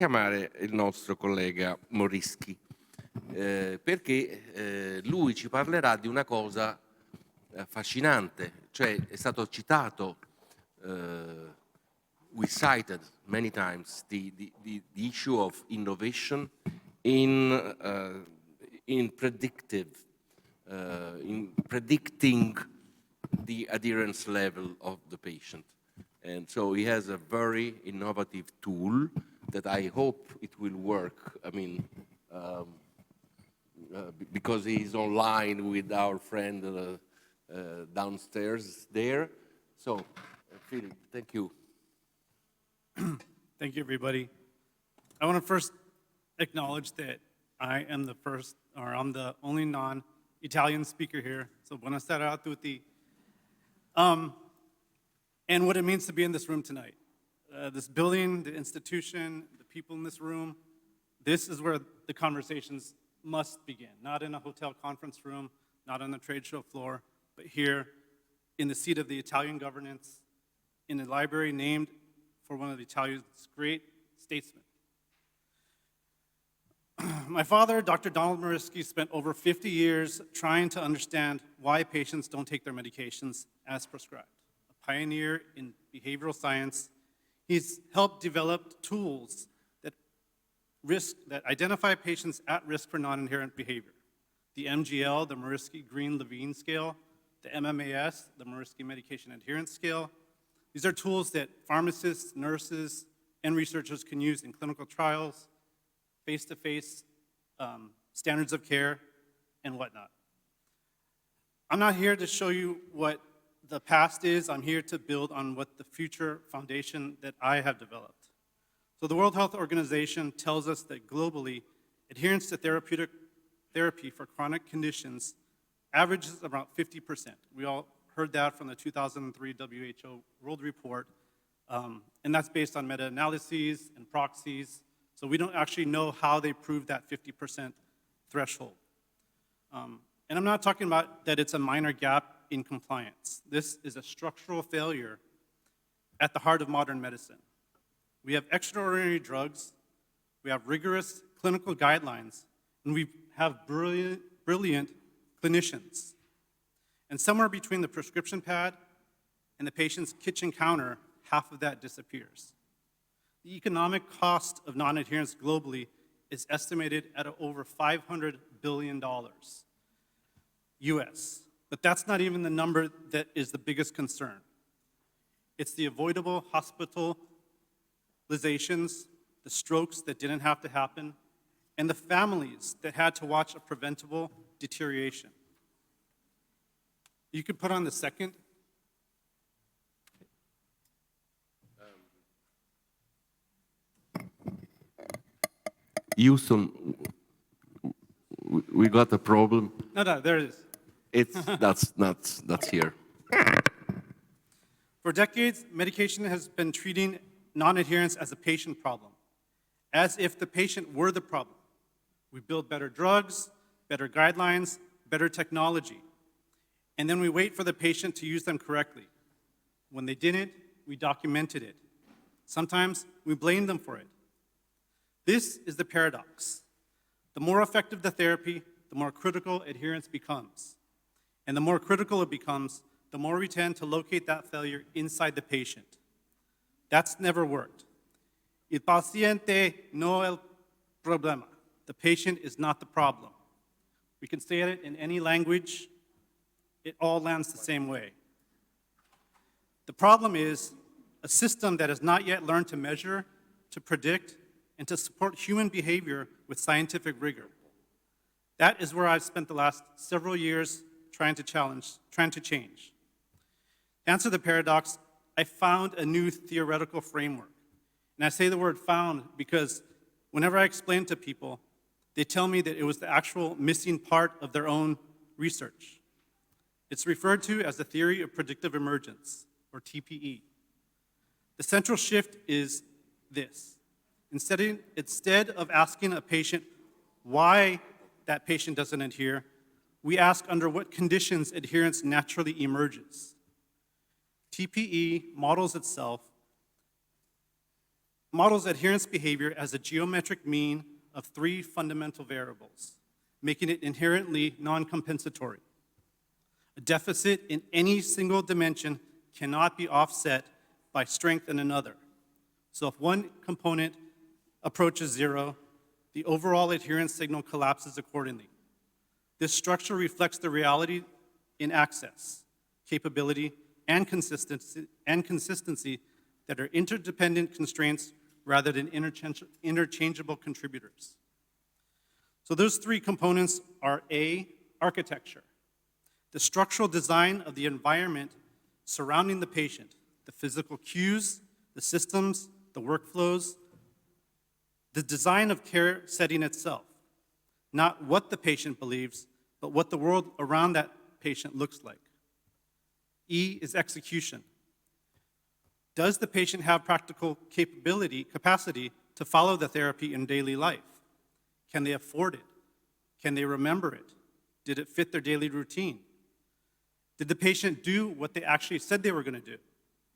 chiamare il nostro collega Morisky, perché lui ci parlerà di una cosa affascinante, cioè è stato citato, we cited many times the issue of innovation in predicting the adherence level of the patient. And so he has a very innovative tool that I hope it will work. I mean, because he's online with our friend downstairs there. So, Philip, thank you. Thank you, everybody. I want to first acknowledge that I am the first, or I'm the only non-Italian speaker here. So, buonasera a tutti. And what it means to be in this room tonight. This building, the institution, the people in this room, this is where the conversations must begin. Not in a hotel conference room, not on the trade show floor, but here in the seat of the Italian governance, in a library named for one of Italia's great statesmen. My father, Dr. Donald Morisky, spent over 50 years trying to understand why patients don't take their medications as prescribed. A pioneer in behavioral science, he's helped develop tools that identify patients at risk for non-inherent behavior. The MGL, the Morisky Green-Levine scale, the MMAS, the Morisky Medication Adherence Scale. These are tools that pharmacists, nurses, and researchers can use in clinical trials, face-to-face standards of care, and whatnot. I'm not here to show you what the past is. I'm here to build on what the future foundation that I have developed. So the World Health Organization tells us that globally, adherence to therapeutic therapy for chronic conditions averages about 50%. We all heard that from the 2003 WHO World Report, and that's based on meta-analyses and proxies. So we don't actually know how they proved that 50% threshold. And I'm not talking about that it's a minor gap in compliance. This is a structural failure at the heart of modern medicine. We have extraordinary drugs, we have rigorous clinical guidelines, and we have brilliant clinicians. And somewhere between the prescription pad and the patient's kitchen counter, half of that disappears. The economic cost of non-adherence globally is estimated at over $500 billion US. But that's not even the number that is the biggest concern. It's the avoidable hospitalizations, the strokes that didn't have to happen, and the families that had to watch a preventable deterioration. You could put on the second. Houston, we got a problem. No, there it is. That's here. For decades, medication has been treating non-adherence as a patient problem, as if the patient were the problem. We build better drugs, better guidelines, better technology, and then we wait for the patient to use them correctly. When they didn't, we documented it. Sometimes we blame them for it. This is the paradox. The more effective the therapy, the more critical adherence becomes. And the more critical it becomes, the more we tend to locate that failure inside the patient. That's never worked. Il paziente no el problema. The patient is not the problem. We can say it in any language. It all lands the same way. The problem is a system that has not yet learned to measure, to predict, and to support human behavior with scientific rigor. That is where I've spent the last several years trying to change. To answer the paradox, I found a new theoretical framework. And I say the word found because whenever I explain to people, they tell me that it was the actual missing part of their own research. It's referred to as the theory of predictive emergence, or TPE. The central shift is this. Instead of asking a patient why that patient doesn't adhere, we ask under what conditions adherence naturally emerges. TPE models itself models adherence behavior as a geometric mean of three fundamental variables, making it inherently non-compensatory. A deficit in any single dimension cannot be offset by strength in another. So if one component approaches zero, the overall adherence signal collapses accordingly. This structure reflects the reality in access, capability, and consistency that are interdependent constraints rather than interchangeable contributors. So those three components are A, architecture, the structural design of the environment surrounding the patient, the physical cues, the systems, the workflows, the design of care setting itself, not what the patient believes, but what the world around that patient looks like. E is execution. Does the patient have practical capacity to follow the therapy in daily life? Can they afford it? Can they remember it? Did it fit their daily routine? Did the patient do what they actually said they were going to do?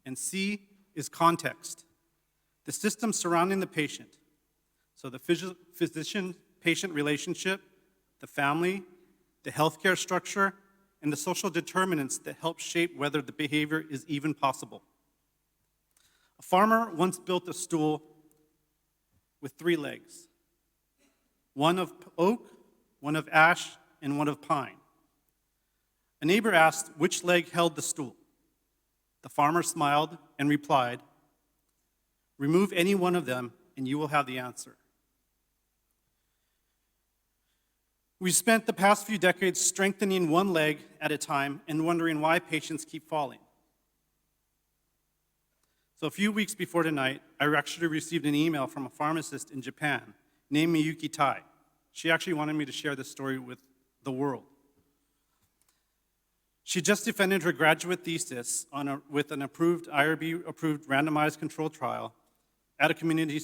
And C is context. The system surrounding the patient. So the physician-patient relationship, the family, the healthcare structure, and the social determinants that help shape whether the behavior is even possible. A farmer once built a stool with 3 legs, one of oak, one of ash, and one of pine. A neighbor asked which leg held the stool. The farmer smiled and replied, "Remove any one of them and you will have the answer." We spent the past few decades strengthening one leg at a time and wondering why patients keep falling. So a few weeks before tonight, I actually received an email from a pharmacist in Japan named Miyuki Tai. She actually wanted me to share this story with the world. She just defended her graduate thesis with an IRB-approved randomized controlled trial at a community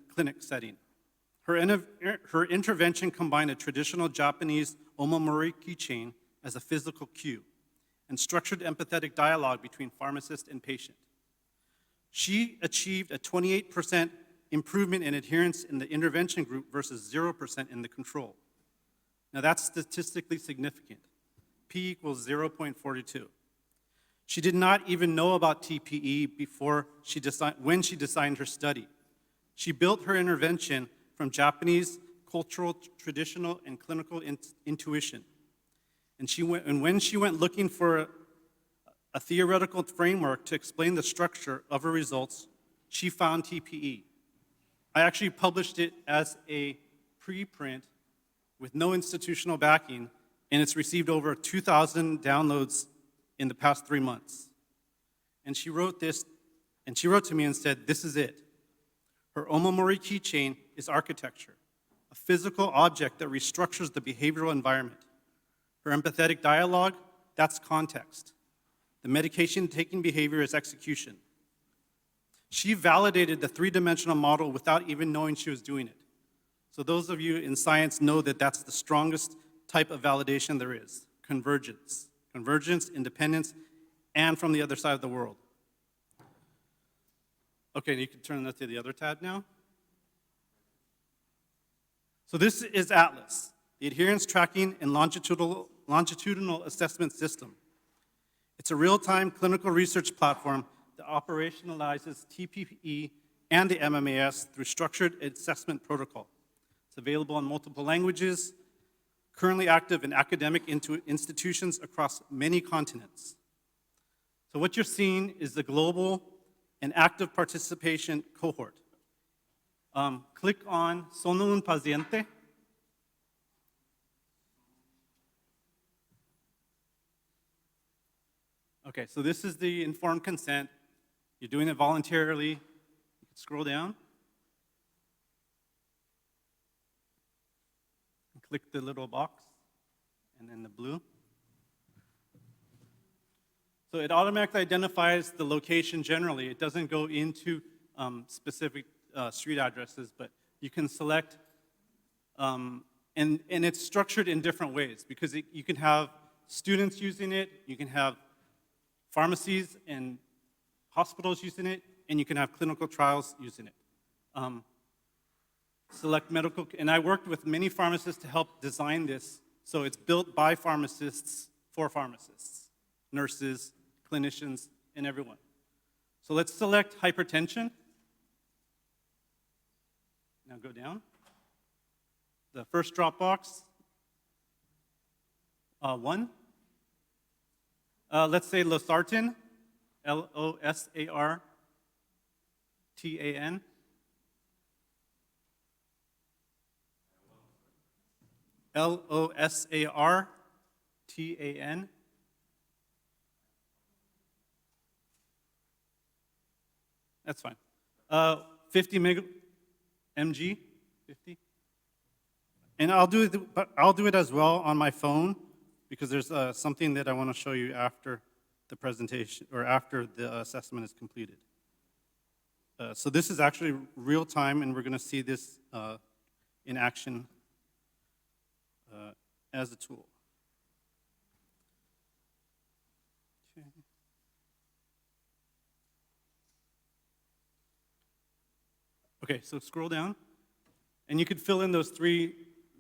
clinic setting. Her intervention combined a traditional Japanese Morisky chain as a physical cue and structured empathetic dialogue between pharmacist and patient. She achieved a 28% improvement in adherence in the intervention group versus 0% in the control. Now that's statistically significant. P equals 0.42. She did not even know about TPE when she designed her study. She built her intervention from Japanese cultural, traditional, and clinical intuition. And when she went looking for a theoretical framework to explain the structure of her results, she found TPE. I actually published it as a preprint with no institutional backing, and it's received over 2,000 downloads in the past 3 months. And she wrote to me and said, "This is it. Her Omamori keychain is architecture, a physical object that restructures the behavioral environment. Her empathetic dialogue, that's context. The medication-taking behavior is execution." She validated the 3-dimensional model without even knowing she was doing it. So those of you in science know that that's the strongest type of validation there is, convergence. Convergence, independence, and from the other side of the world. Okay, you can turn that to the other tab now. So this is Atlas, the Adherence Tracking and Longitudinal Assessment System. It's a real-time clinical research platform that operationalizes TPE and the MMAS through structured assessment protocol. It's available in multiple languages, currently active in academic institutions across many continents. So what you're seeing is the global and active participation cohort. Click on Sono un paziente. Okay, so this is the informed consent. You're doing it voluntarily. You can scroll down. And click the little box, and then the blue. So it automatically identifies the location generally. It doesn't go into specific street addresses, but you can select, and it's structured in different ways because you can have students using it, you can have pharmacies and hospitals using it, and you can have clinical trials using it. select medical, and I worked with many pharmacists to help design this. So it's built by pharmacists for pharmacists, nurses, clinicians, and everyone. So let's select hypertension. Now go down. The first drop box, 1. Let's say losartan, Losartan. Losartan. That's fine. 50 mg, 50. And I'll do it as well on my phone because there's something that I want to show you after the presentation or after the assessment is completed. So this is actually real time, and we're going to see this in action as a tool. Okay. Okay, so scroll down, and you could fill in those 3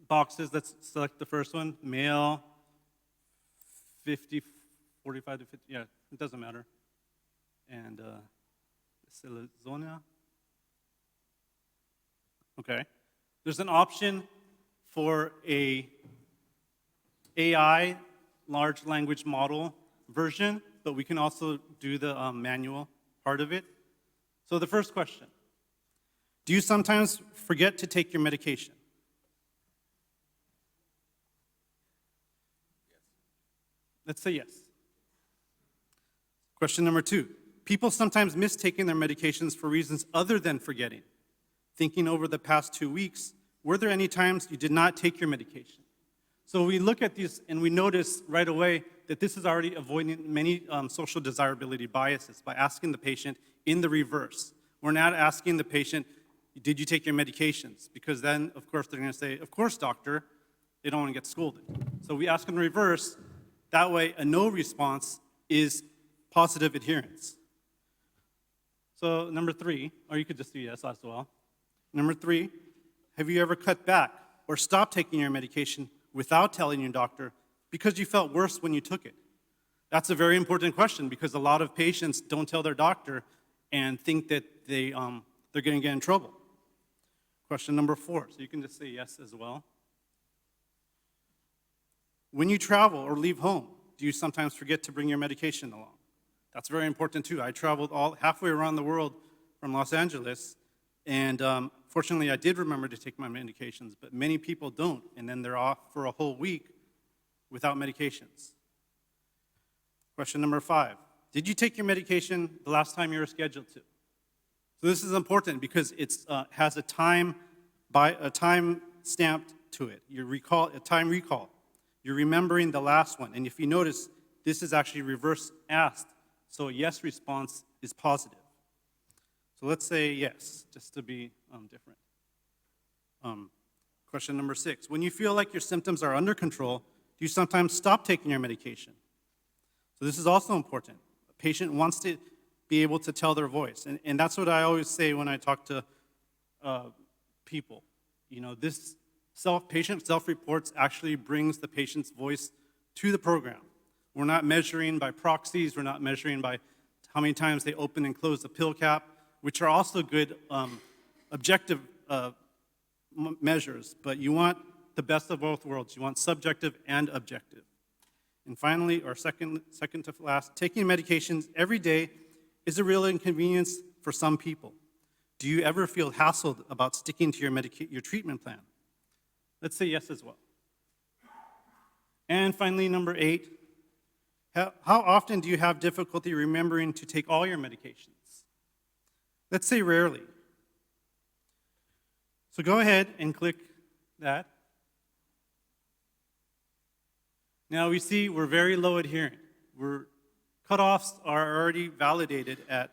boxes. Let's select the first one, male, 50, 45 to 50, yeah, it doesn't matter. And Zona. Okay. There's an option for a AI, large language model version, but we can also do the manual part of it. So the first question, do you sometimes forget to take your medication? Let's say yes. Question number 2. People sometimes miss taking their medications for reasons other than forgetting. Thinking over the past 2 weeks, were there any times you did not take your medication? So we look at these and we notice right away that this is already avoiding many social desirability biases by asking the patient in the reverse. We're not asking the patient, did you take your medications? Because then, of course, they're going to say, of course, doctor. They don't want to get scolded. So we ask in reverse. That way, a no response is positive adherence. So number 3, or you could just do yes as well. Number 3, have you ever cut back or stopped taking your medication without telling your doctor because you felt worse when you took it? That's a very important question because a lot of patients don't tell their doctor and think that they're going to get in trouble. Question number 4, so you can just say yes as well. When you travel or leave home, do you sometimes forget to bring your medication along? That's very important too. I traveled halfway around the world from Los Angeles, and fortunately I did remember to take my medications, but many people don't, and then they're off for a whole week without medications. Question number 5, did you take your medication the last time you were scheduled to? So this is important because it has a time stamped to it. A time recall. You're remembering the last one. And if you notice, this is actually reverse asked. So a yes response is positive. So let's say yes, just to be different. Question number 6. When you feel like your symptoms are under control, do you sometimes stop taking your medication? So this is also important. A patient wants to be able to tell their voice. And that's what I always say when I talk to people. You know, this patient self-reports actually brings the patient's voice to the program. We're not measuring by proxies. We're not measuring by how many times they open and close the pill cap, which are also good objective measures. But you want the best of both worlds. You want subjective and objective. And finally, or second to last, taking medications every day is a real inconvenience for some people. Do you ever feel hassled about sticking to your treatment plan? Let's say yes as well. And finally, number 8, how often do you have difficulty remembering to take all your medications? Let's say rarely. So go ahead and click that. Now we see we're very low adherent. Cutoffs are already validated at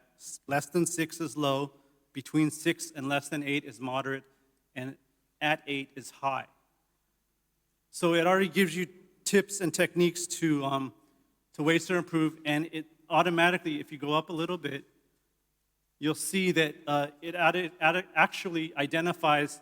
less than 6 is low, between 6 and less than 8 is moderate, and at 8 is high. So it already gives you tips and techniques to ways to improve, and it automatically, if you go up a little bit, you'll see that it actually identifies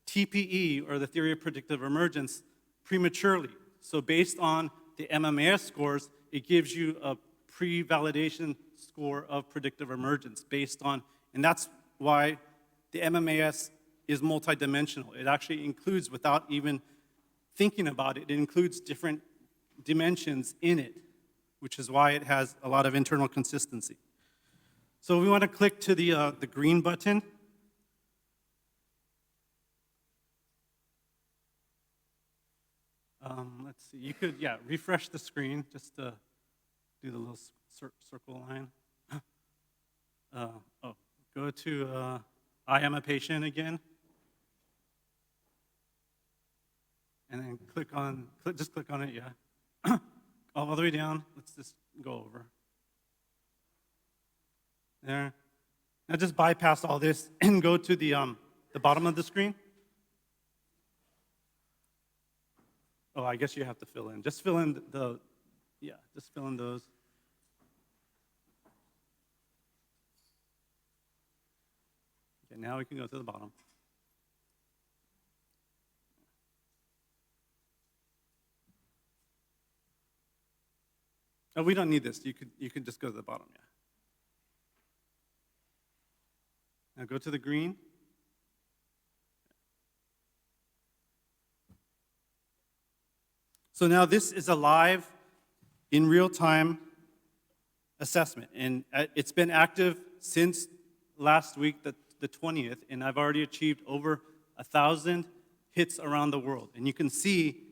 TPE, or the theory of predictive emergence, prematurely. So based on the MMAS scores, it gives you a pre-validation score of predictive emergence based on, and that's why the MMAS is multidimensional. It actually includes, without even thinking about it, it includes different dimensions in it, which is why it has a lot of internal consistency. So we want to click to the green button. Let's see, you could, refresh the screen just to do the little circle line. Go to I am a patient again. And then just click on it, yeah. All the way down, let's just go over. There. Now just bypass all this and go to the bottom of the screen. Oh, I guess you have to fill in. Just fill in just fill in those. Okay, now we can go to the bottom. Oh, we don't need this. You could just go to the bottom, yeah. Now go to the green. So now this is a live, in real time assessment. And it's been active since last week, the 20th, and I've already achieved over 1,000 hits around the world. And you can see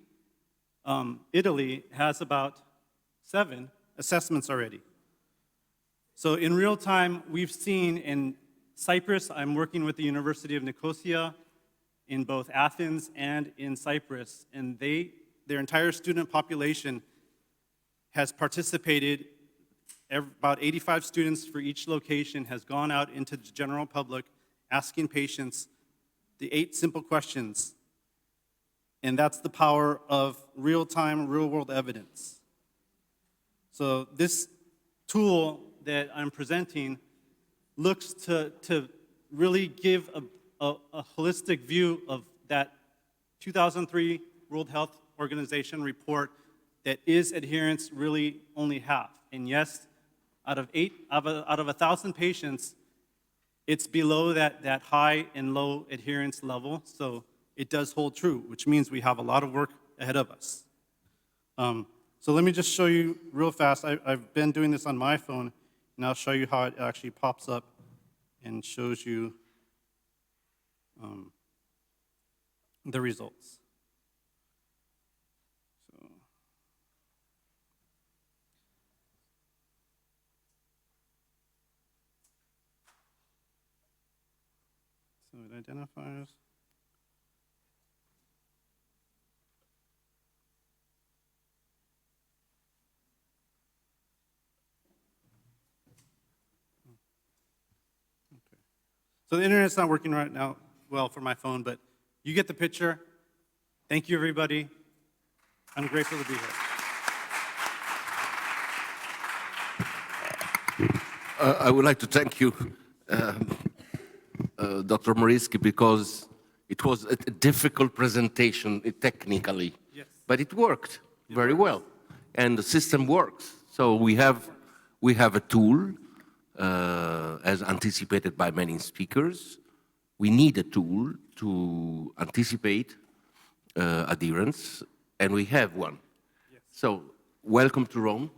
Italy has about 7 assessments already. So in real time, we've seen in Cyprus, I'm working with the University of Nicosia in both Athens and in Cyprus, and their entire student population has participated. About 85 students for each location has gone out into the general public asking patients the 8 simple questions. And that's the power of real-time, real-world evidence. So this tool that I'm presenting looks to really give a holistic view of that 2003 World Health Organization report that is adherence really only half. And yes, out of 1,000 patients, it's below that high and low adherence level. So it does hold true, which means we have a lot of work ahead of us. So let me just show you real fast. I've been doing this on my phone, and I'll show you how it actually pops up and shows you the results. So it identifies. So the internet's not working right now well for my phone, but you get the picture. Thank you, everybody. I'm grateful to be here. I would like to thank you, Dr. Morisky, because it was a difficult presentation technically, Yes. but it worked very well, and the system works. So we have a tool, as anticipated by many speakers. We need a tool to anticipate adherence, and we have one. Yes. So welcome to Rome.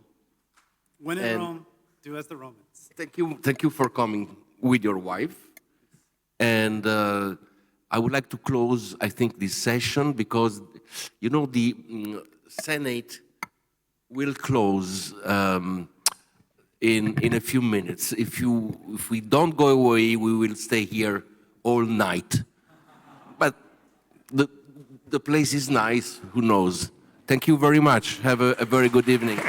When in Rome, do as the Romans. Thank you for coming with your wife. And I would like to close, I think, this session because, you know, the Senate will close in a few minutes. If we don't go away, we will stay here all night. But the place is nice, who knows. Thank you very much. Have a very good evening.